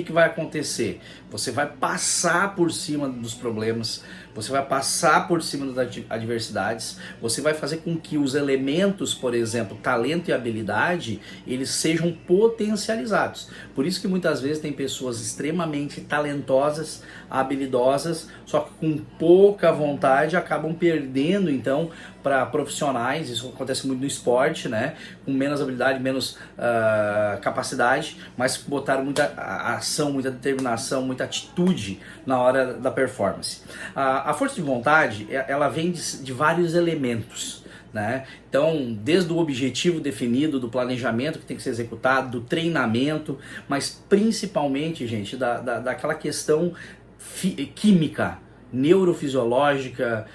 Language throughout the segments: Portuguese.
que vai acontecer? Você vai passar por cima dos problemas, você vai passar por cima das adversidades, você vai fazer com que os elementos, por exemplo, talento e habilidade, eles sejam potencializados. Por isso que muitas vezes tem pessoas extremamente talentosas, habilidosas, só que com pouca vontade acabam perdendo então para profissionais. Isso acontece muito no esporte, né? Com menos habilidade, menos capacidade, mas botaram muita ação, muita determinação, muita atitude na hora da performance. A força de vontade, ela vem de vários elementos, né? Então, desde o objetivo definido, do planejamento que tem que ser executado, do treinamento, mas principalmente, gente, daquela questão química, neurofisiológica,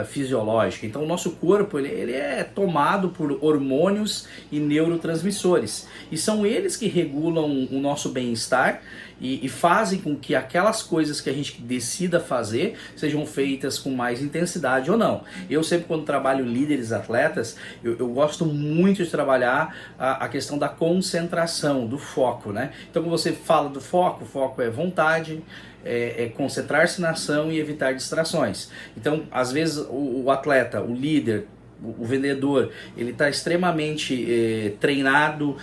fisiológica. Então o nosso corpo ele é tomado por hormônios e neurotransmissores, e são eles que regulam o nosso bem-estar e fazem com que aquelas coisas que a gente decida fazer sejam feitas com mais intensidade ou não. Eu sempre, quando trabalho líderes atletas, eu gosto muito de trabalhar a questão da concentração, do foco, né? Então quando você fala do foco, o foco é vontade, é concentrar-se na ação e evitar distrações. Então, às vezes, o atleta, o líder, o vendedor, ele está extremamente treinado,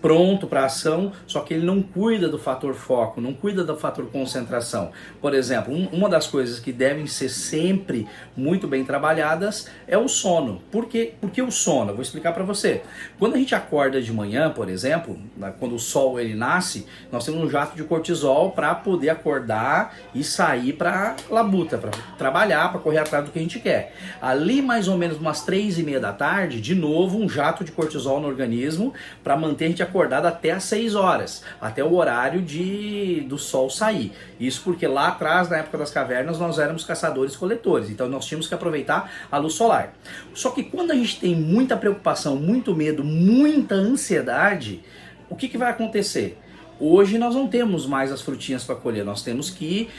pronto para a ação, só que ele não cuida do fator foco, não cuida do fator concentração. Por exemplo, uma das coisas que devem ser sempre muito bem trabalhadas é o sono. Por quê? Porque o sono, eu vou explicar para você. Quando a gente acorda de manhã, por exemplo, quando o sol ele nasce, nós temos um jato de cortisol para poder acordar e sair para a labuta, para trabalhar, para correr atrás do que a gente quer. Ali mais ou menos umas 3:30 da tarde, de novo um jato de cortisol no organismo para manter a gente acordado até às 6 horas, até o horário do sol sair. Isso porque lá atrás, na época das cavernas, nós éramos caçadores-coletores, então nós tínhamos que aproveitar a luz solar. Só que quando a gente tem muita preocupação, muito medo, muita ansiedade, o que vai acontecer? Hoje nós não temos mais as frutinhas para colher, nós temos que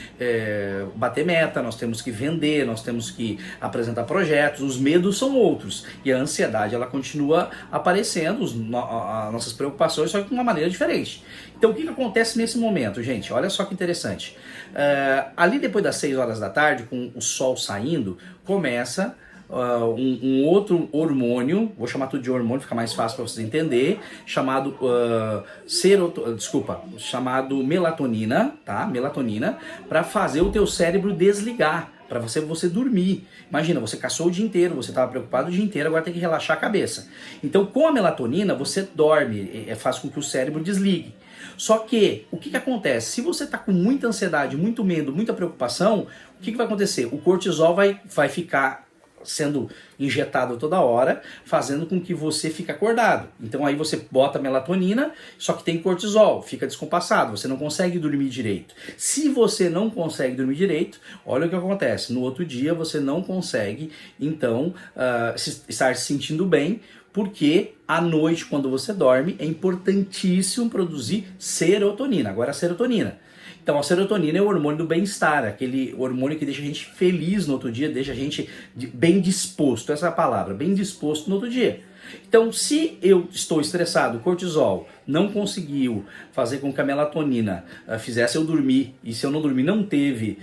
bater meta, nós temos que vender, nós temos que apresentar projetos, os medos são outros e a ansiedade ela continua aparecendo, as nossas preocupações, só que de uma maneira diferente. Então o que acontece nesse momento, gente? Olha só que interessante. Ali depois das 6 horas da tarde, com o sol saindo, começa um outro hormônio, vou chamar tudo de hormônio, fica mais fácil para vocês entenderem, chamado chamado melatonina, tá? Melatonina, para fazer o teu cérebro desligar, para você dormir. Imagina, você caçou o dia inteiro, você estava preocupado o dia inteiro, agora tem que relaxar a cabeça. Então, com a melatonina, você dorme, faz com que o cérebro desligue. Só que, o que acontece? Se você está com muita ansiedade, muito medo, muita preocupação, o que vai acontecer? O cortisol vai ficar sendo injetado toda hora, fazendo com que você fique acordado. Então aí você bota melatonina, só que tem cortisol, fica descompassado, você não consegue dormir direito. Se você não consegue dormir direito, olha o que acontece. No outro dia você não consegue, então, estar se sentindo bem, porque à noite, quando você dorme, é importantíssimo produzir serotonina. Agora a serotonina. Então a serotonina é o hormônio do bem-estar, aquele hormônio que deixa a gente feliz no outro dia, deixa a gente bem disposto, essa é a palavra, bem disposto no outro dia. Então se eu estou estressado, o cortisol não conseguiu fazer com que a melatonina fizesse eu dormir, e se eu não dormir não teve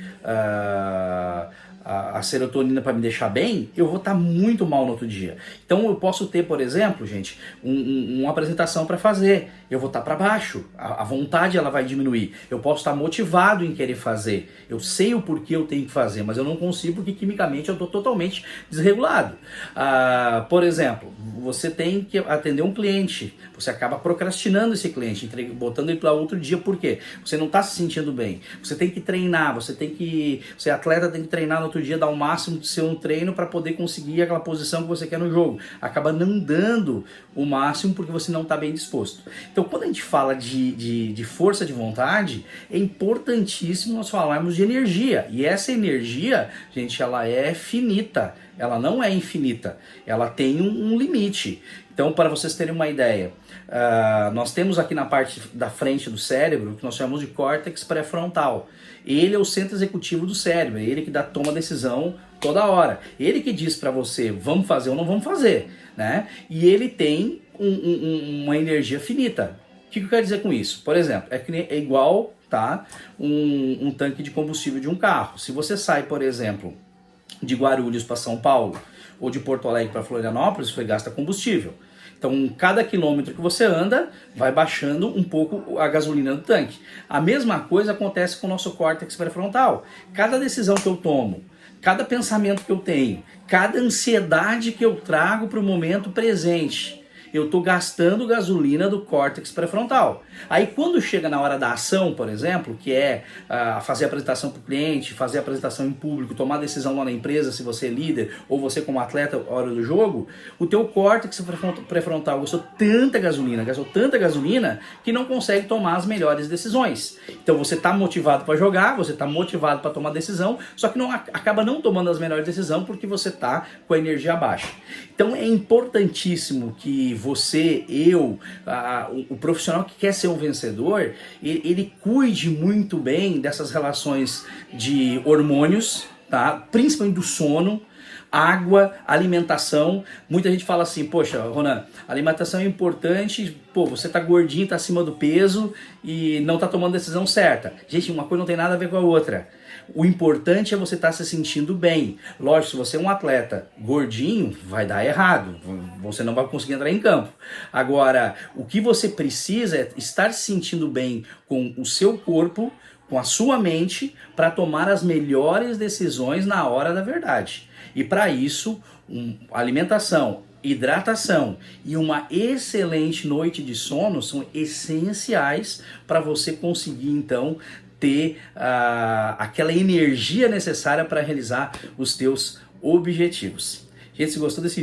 a serotonina para me deixar bem, eu vou estar muito mal no outro dia. Então eu posso ter, por exemplo, gente, uma apresentação para fazer, eu vou estar para baixo, a vontade ela vai diminuir, eu posso estar motivado em querer fazer, eu sei o porquê eu tenho que fazer, mas eu não consigo porque quimicamente eu estou totalmente desregulado. Por exemplo, você tem que atender um cliente, você acaba procrastinando esse cliente, botando ele para outro dia, por quê? Você não está se sentindo bem, você tem que treinar, você atleta tem que treinar no outro dia, dar o máximo do seu treino para poder conseguir aquela posição que você quer no jogo, acaba não dando o máximo porque você não está bem disposto. Então quando a gente fala de força de vontade, é importantíssimo nós falarmos de energia, e essa energia, gente, ela é finita, ela não é infinita, ela tem um limite. Então, para vocês terem uma ideia, nós temos aqui na parte da frente do cérebro, que nós chamamos de córtex pré-frontal. Ele é o centro executivo do cérebro, é ele que toma decisão toda hora. Ele que diz para você, vamos fazer ou não vamos fazer, né? E ele tem uma energia finita. O que eu quero dizer com isso? Por exemplo, é igual, tá, um tanque de combustível de um carro. Se você sai, por exemplo, de Guarulhos para São Paulo ou de Porto Alegre para Florianópolis, você gasta combustível. Então, cada quilômetro que você anda, vai baixando um pouco a gasolina do tanque. A mesma coisa acontece com o nosso córtex pré-frontal. Cada decisão que eu tomo, cada pensamento que eu tenho, cada ansiedade que eu trago para o momento presente, eu estou gastando gasolina do córtex pré-frontal. Aí quando chega na hora da ação, por exemplo, que é fazer a apresentação para o cliente, fazer a apresentação em público, tomar decisão lá na empresa, se você é líder, ou você como atleta, na hora do jogo, o teu córtex pré-frontal gastou tanta gasolina, que não consegue tomar as melhores decisões. Então você está motivado para jogar, você está motivado para tomar decisão, só que acaba não tomando as melhores decisões porque você está com a energia baixa. Então é importantíssimo que você, o profissional que quer ser um vencedor, ele cuide muito bem dessas relações de hormônios, tá? Principalmente do sono, água, alimentação. Muita gente fala assim, poxa, Ronan, alimentação é importante, pô, você tá gordinho, tá acima do peso e não tá tomando a decisão certa. Gente, uma coisa não tem nada a ver com a outra. O importante é você estar se sentindo bem. Lógico, se você é um atleta gordinho, vai dar errado. Você não vai conseguir entrar em campo. Agora, o que você precisa é estar se sentindo bem com o seu corpo, com a sua mente, para tomar as melhores decisões na hora da verdade. E para isso, alimentação, hidratação e uma excelente noite de sono são essenciais para você conseguir, então, ter aquela energia necessária para realizar os teus objetivos. Gente, se gostou desse